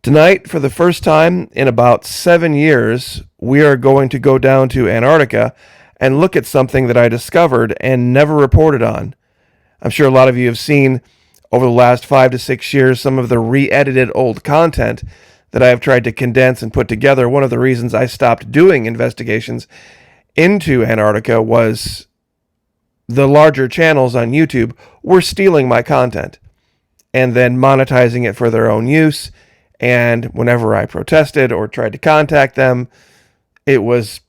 Tonight, for the first time in about 7 years, we are going to go down to Antarctica and look at something that I discovered and never reported on. I'm sure a lot of you have seen over the last 5 to 6 years some of the re-edited old content that I have tried to condense and put together. One of the reasons I stopped doing investigations into Antarctica was the larger channels on YouTube were stealing my content and then monetizing it for their own use. And whenever I protested or tried to contact them, it was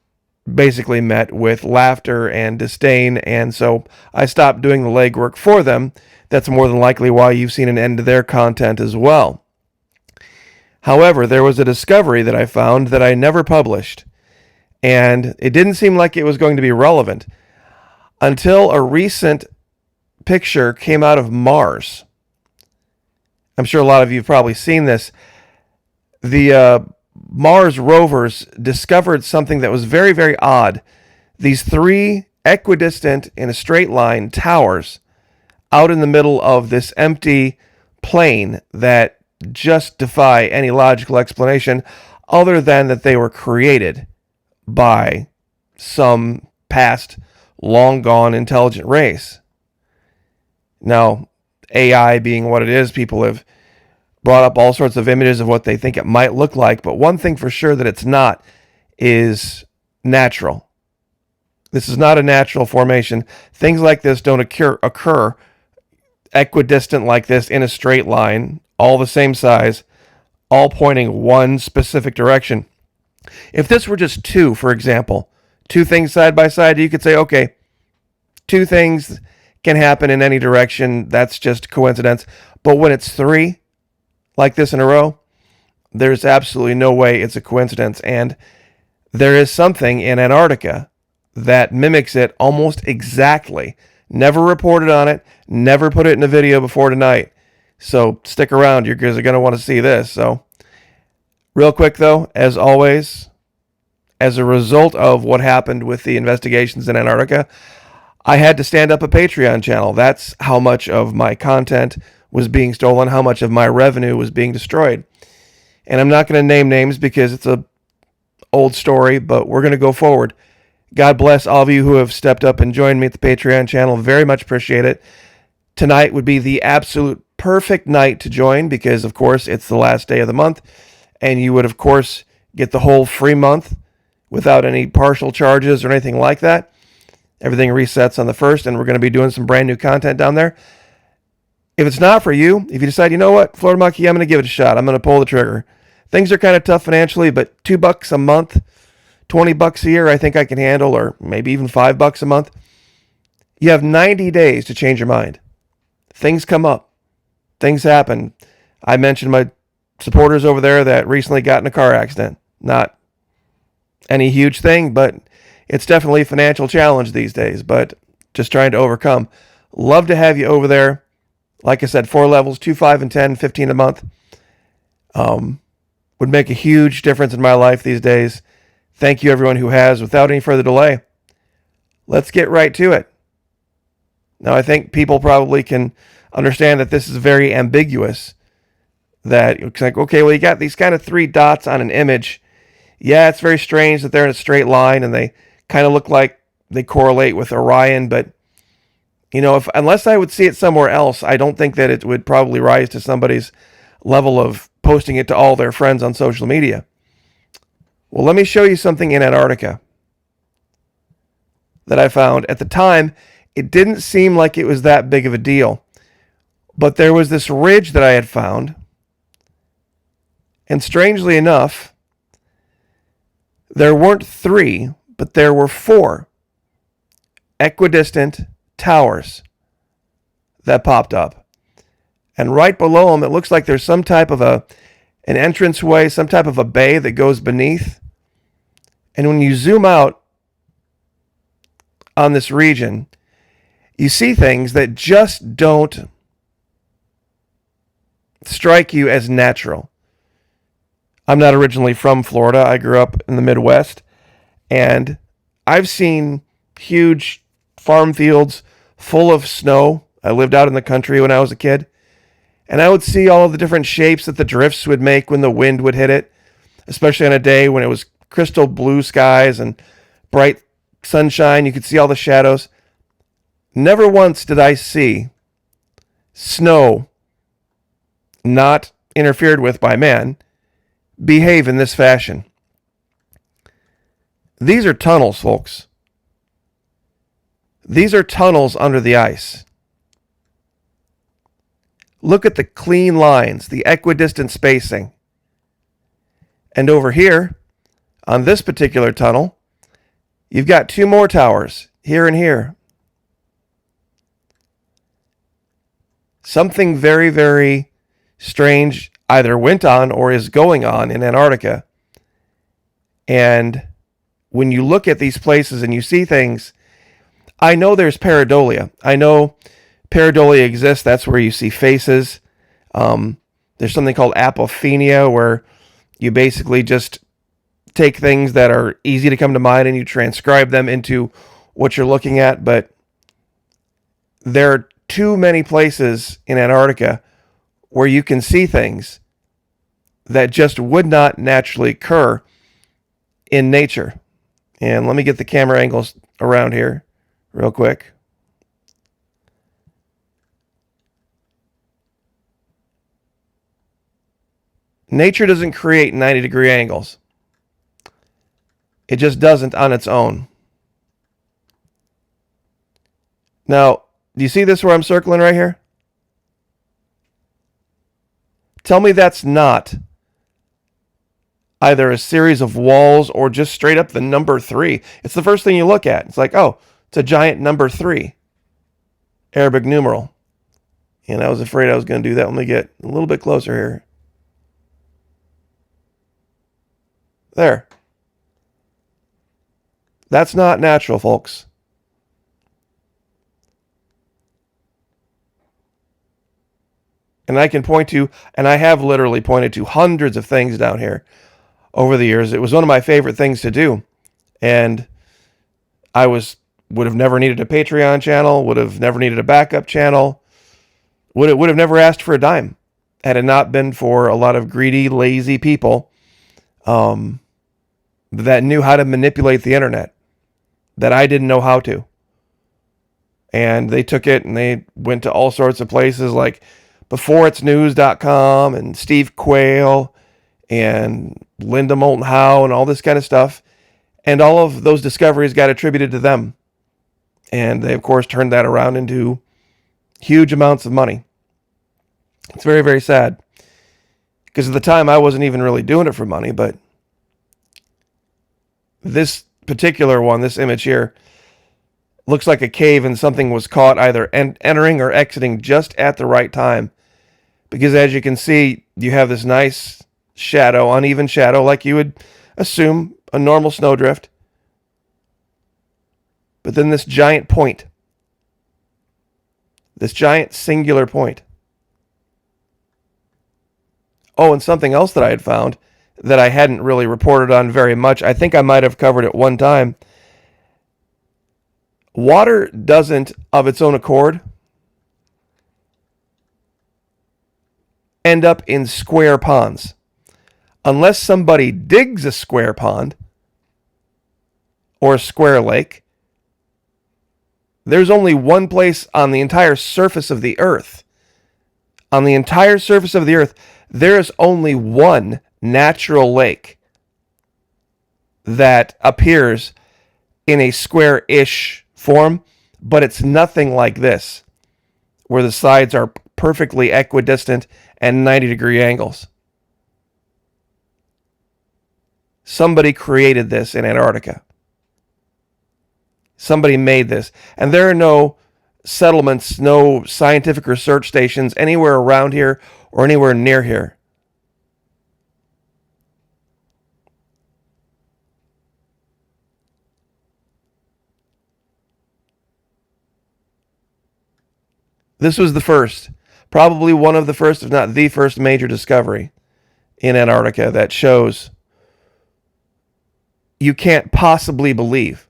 basically met with laughter and disdain. And so I stopped doing the legwork for them. That's more than likely why you've seen an end to their content as well. However, there was a discovery that I found that I never published. And it didn't seem like it was going to be relevant until a recent picture came out of Mars. I'm sure a lot of you have probably seen this. The Mars rovers discovered something that was very, very odd. These 3 equidistant in a straight line towers out in the middle of this empty plain that just defy any logical explanation other than that they were created by some past, long-gone intelligent race. Now, AI being what it is, people have brought up all sorts of images of what they think it might look like, but one thing for sure that it's not is natural. This is not a natural formation. Things like this don't occur equidistant like this in a straight line, all the same size, all pointing one specific direction. If this were just 2, for example, 2 things side by side, you could say, okay, 2 things can happen in any direction. That's just coincidence. But when it's 3, like this in a row, there's absolutely no way it's a coincidence. And there is something in Antarctica that mimics it almost exactly. Never reported on it, never put it in a video before tonight. So stick around, you guys are going to want to see this. So real quick though, as always, as a result of what happened with the investigations in Antarctica, I had to stand up a Patreon channel. That's how much of my content was being stolen, how much of my revenue was being destroyed. And I'm not going to name names because it's a old story, but we're going to go forward. God bless all of you who have stepped up and joined me at the Patreon channel. Very much appreciate it. Tonight would be the absolute perfect night to join because, of course, it's the last day of the month. And you would, of course, get the whole free month without any partial charges or anything like that. Everything resets on the 1st, and we're going to be doing some brand new content down there. If it's not for you, if you decide, you know what, Florida Monkey, I'm going to give it a shot. I'm going to pull the trigger. Things are kind of tough financially, but $2 a month, $20 a year, I think I can handle, or maybe even $5 a month. You have 90 days to change your mind. Things come up. Things happen. I mentioned my supporters over there that recently got in a car accident. Not any huge thing, but it's definitely a financial challenge these days, but just trying to overcome. Love to have you over there. Like I said, 4 levels, 2, 5, and 10, 15 a month. Would make a huge difference in my life these days. Thank you, everyone who has. Without any further delay, let's get right to it. Now, I think people probably can understand that this is very ambiguous. That it's like, okay, well, you got these kind of 3 dots on an image. Yeah, it's very strange that they're in a straight line and they kind of look like they correlate with Orion, but you know, unless I would see it somewhere else, I don't think that it would probably rise to somebody's level of posting it to all their friends on social media. Well, let me show you something in Antarctica that I found. At the time, it didn't seem like it was that big of a deal. But there was this ridge that I had found. And strangely enough, there weren't 3, but there were 4 equidistant towers that popped up. And right below them, it looks like there's some type of an entranceway, some type of a bay that goes beneath. And when you zoom out on this region, you see things that just don't strike you as natural. I'm not originally from Florida. I grew up in the Midwest, and I've seen huge farm fields full of snow. I lived out in the country when I was a kid, And I would see all of the different shapes that the drifts would make when the wind would hit it, especially on a day when it was crystal blue skies and bright sunshine. You could see all the shadows. Never once did I see snow, not interfered with by man, behave in this fashion. These are tunnels, folks. These are tunnels under the ice. Look at the clean lines, the equidistant spacing. And over here, on this particular tunnel, you've got two more towers, here and here. Something very, very strange either went on or is going on in Antarctica. And when you look at these places and you see things, I know there's pareidolia. I know pareidolia exists. That's where you see faces. There's something called apophenia, where you basically just take things that are easy to come to mind and you transcribe them into what you're looking at. But there are too many places in Antarctica where you can see things that just would not naturally occur in nature. And let me get the camera angles around here real quick. Nature doesn't create 90-degree angles. It just doesn't on its own. Now, do you see this where I'm circling right here? Tell me that's not either a series of walls or just straight up the number 3. It's the first thing you look at. It's like, oh, it's a giant number 3. Arabic numeral. And I was afraid I was going to do that. Let me get a little bit closer here. There. That's not natural, folks. And I can point to, and I have literally pointed to hundreds of things down here over the years. It was one of my favorite things to do. And I would have never needed a Patreon channel, would have never needed a backup channel, would have never asked for a dime had it not been for a lot of greedy, lazy people that knew how to manipulate the internet that I didn't know how to. And they took it and they went to all sorts of places like beforeitsnews.com and Steve Quayle and Linda Moulton Howe and all this kind of stuff. And all of those discoveries got attributed to them. And they, of course, turned that around into huge amounts of money. It's very, very sad. Because at the time, I wasn't even really doing it for money. But this particular one, this image here, looks like a cave and something was caught either entering or exiting just at the right time. Because as you can see, you have this nice shadow, uneven shadow, like you would assume a normal snowdrift. But then this giant point. This giant singular point. Oh, and something else that I had found that I hadn't really reported on very much. I think I might have covered it one time. Water doesn't, of its own accord, end up in square ponds. Unless somebody digs a square pond or a square lake, there's only one place on the entire surface of the earth. On the entire surface of the earth, there is only one natural lake that appears in a square-ish form, but it's nothing like this, where the sides are perfectly equidistant and 90-degree angles. Somebody created this in Antarctica. Somebody made this. And there are no settlements, no scientific research stations anywhere around here or anywhere near here. This was the first, probably one of the first, if not the first major discovery in Antarctica that shows you can't possibly believe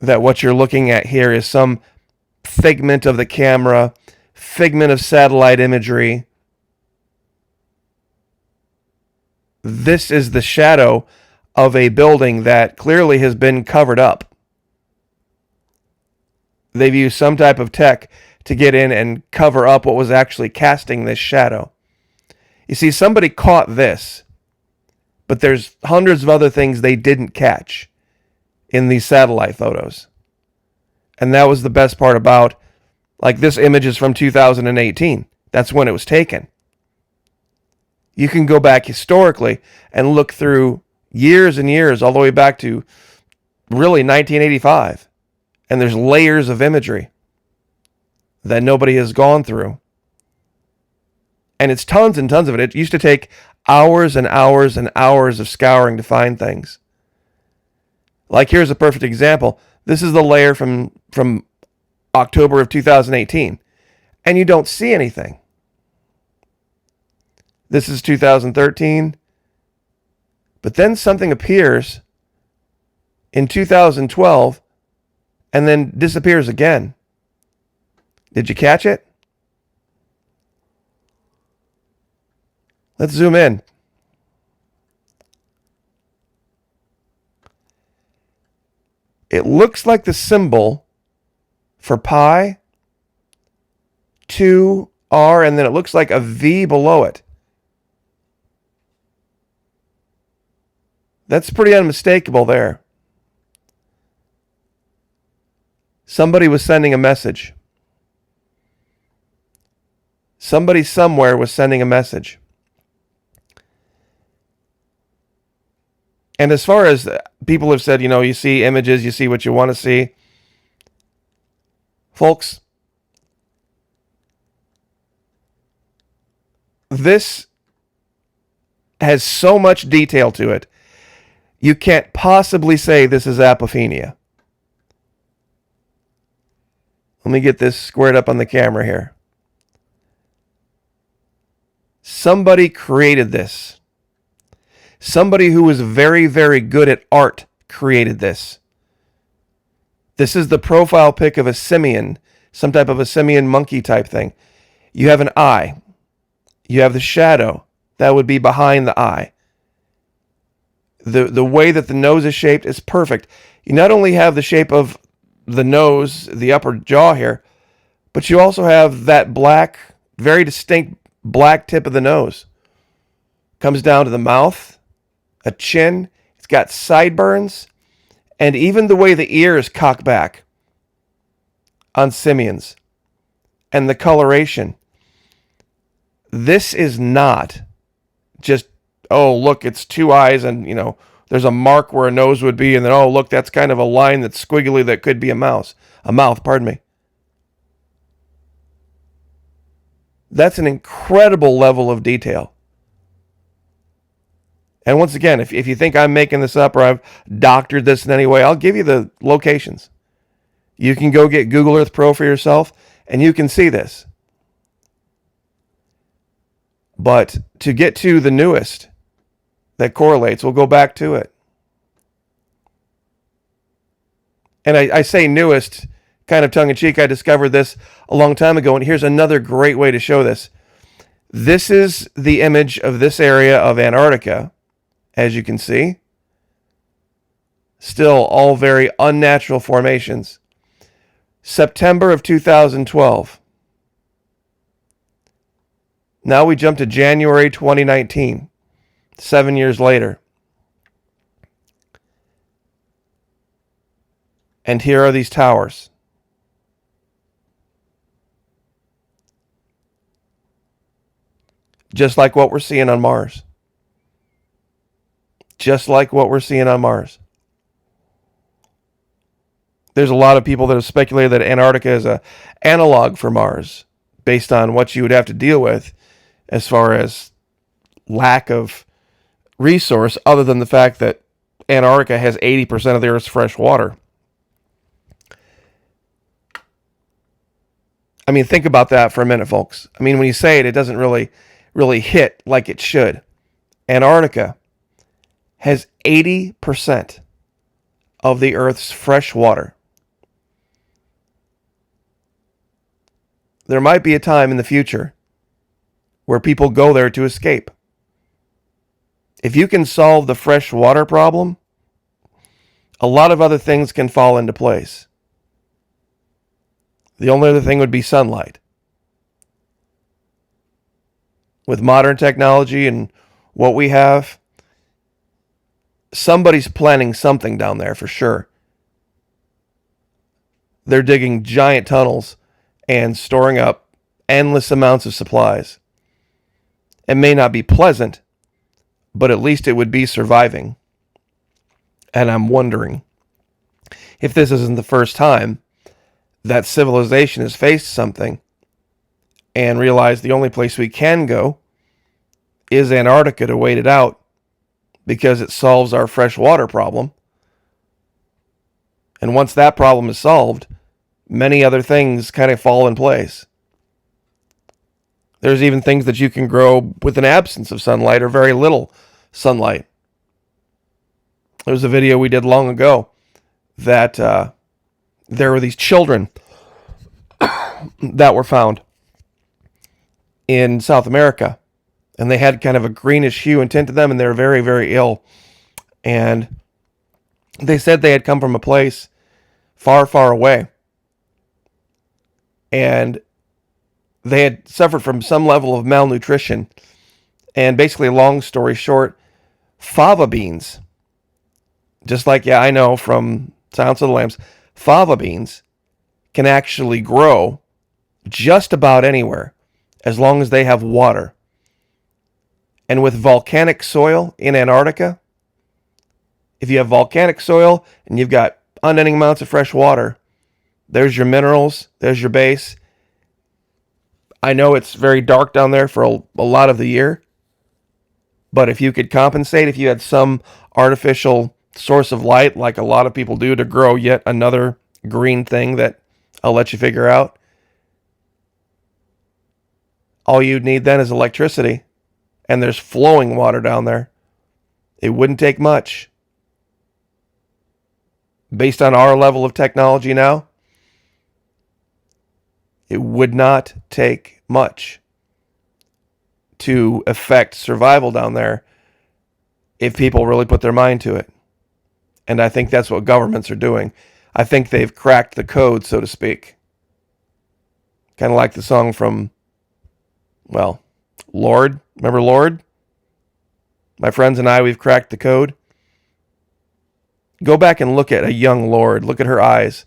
that what you're looking at here is some figment of the camera, figment of satellite imagery. This is the shadow of a building that clearly has been covered up. They've used some type of tech to get in and cover up what was actually casting this shadow. You see, somebody caught this, but there's hundreds of other things they didn't catch in these satellite photos. And that was the best part about, like, this image is from 2018. That's when it was taken. You can go back historically and look through years and years, all the way back to really 1985. And there's layers of imagery that nobody has gone through. And it's tons and tons of it. It used to take hours and hours and hours of scouring to find things. Like, here's a perfect example. This is the layer from October of 2018. And you don't see anything. This is 2013. But then something appears in 2012 and then disappears again. Did you catch it? Let's zoom in. It looks like the symbol for pi, 2R, and then it looks like a V below it. That's pretty unmistakable there. Somebody was sending a message. Somebody somewhere was sending a message. And as far as people have said, you see images, you see what you want to see. Folks, this has so much detail to it. You can't possibly say this is apophenia. Let me get this squared up on the camera here. Somebody created this. Somebody who was very, very good at art created this. This is the profile pic of a simian, some type of a simian monkey type thing. You have an eye. You have the shadow. That would be behind the eye. The way that the nose is shaped is perfect. You not only have the shape of the nose, the upper jaw here, but you also have that black, very distinct black tip of the nose. Comes down to the mouth, a chin. It's got sideburns, and even the way the ears cock back on simians, and the coloration. This is not just, oh, look, it's two eyes and, there's a mark where a nose would be, and then, oh, look, that's kind of a line that's squiggly that could be a mouth, pardon me. That's an incredible level of detail. And once again, if you think I'm making this up or I've doctored this in any way, I'll give you the locations. You can go get Google Earth Pro for yourself, and you can see this. But to get to the newest that correlates, we'll go back to it. And I say newest, kind of tongue-in-cheek. I discovered this a long time ago, and here's another great way to show this. This is the image of this area of Antarctica, as you can see. Still all very unnatural formations. September of 2012. Now we jump to January 2019, 7 years later. And here are these towers. Just like what we're seeing on Mars. Just like what we're seeing on Mars. There's a lot of people that have speculated that Antarctica is an analog for Mars, based on what you would have to deal with as far as lack of resource, other than the fact that Antarctica has 80% of the Earth's fresh water. I mean, think about that for a minute, folks. I mean, when you say it, it doesn't really hit like it should. Antarctica has 80% of the Earth's fresh water. there might be a time in the future where people go there to escape. If you can solve the fresh water problem, a lot of other things can fall into place. The only other thing would be sunlight. With modern technology and what we have, somebody's planning something down there for sure. They're digging giant tunnels and storing up endless amounts of supplies. It may not be pleasant, but at least it would be surviving. And I'm wondering if this isn't the first time that civilization has faced something and realized the only place we can go is Antarctica to wait it out because it solves our fresh water problem. And once that problem is solved, many other things kind of fall in place. There's even things that you can grow with an absence of sunlight or very little sunlight. There was a video we did long ago that there were these children that were found in South America. And they had kind of a greenish hue and tint to them, and they were very, very ill. And they said they had come from a place far, far away. And they had suffered from some level of malnutrition. And basically, long story short, fava beans, just like, I know from Silence of the Lambs, fava beans can actually grow just about anywhere as long as they have water. And with volcanic soil in Antarctica, if you have volcanic soil and you've got unending amounts of fresh water, there's your minerals, there's your base. I know it's very dark down there for a lot of the year, but if you could compensate, if you had some artificial source of light, like a lot of people do to grow yet another green thing that I'll let you figure out, all you'd need then is electricity. And there's flowing water down there. It wouldn't take much. Based on our level of technology now, it would not take much to affect survival down there if people really put their mind to it. And I think that's what governments are doing. I think they've cracked the code, so to speak. Kind of like the song from, Lord. Remember Lord? My friends and I, we've cracked the code. Go back and look at a young Lord. Look at her eyes.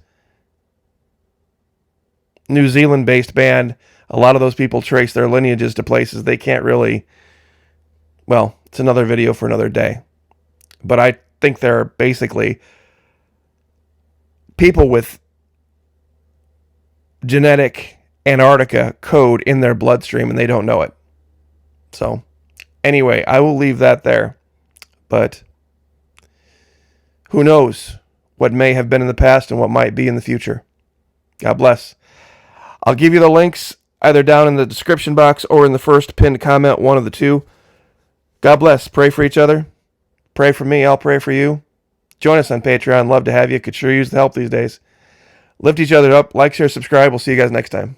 New Zealand-based band. A lot of those people trace their lineages to places they can't really... it's another video for another day. But I think they're basically people with genetic Antarctica code in their bloodstream and they don't know it. So, anyway, I will leave that there. But who knows what may have been in the past and what might be in the future. God bless. I'll give you the links either down in the description box or in the first pinned comment, one of the two. God bless. Pray for each other. Pray for me. I'll pray for you. Join us on Patreon. Love to have you. Could sure use the help these days. Lift each other up. Like, share, subscribe. We'll see you guys next time.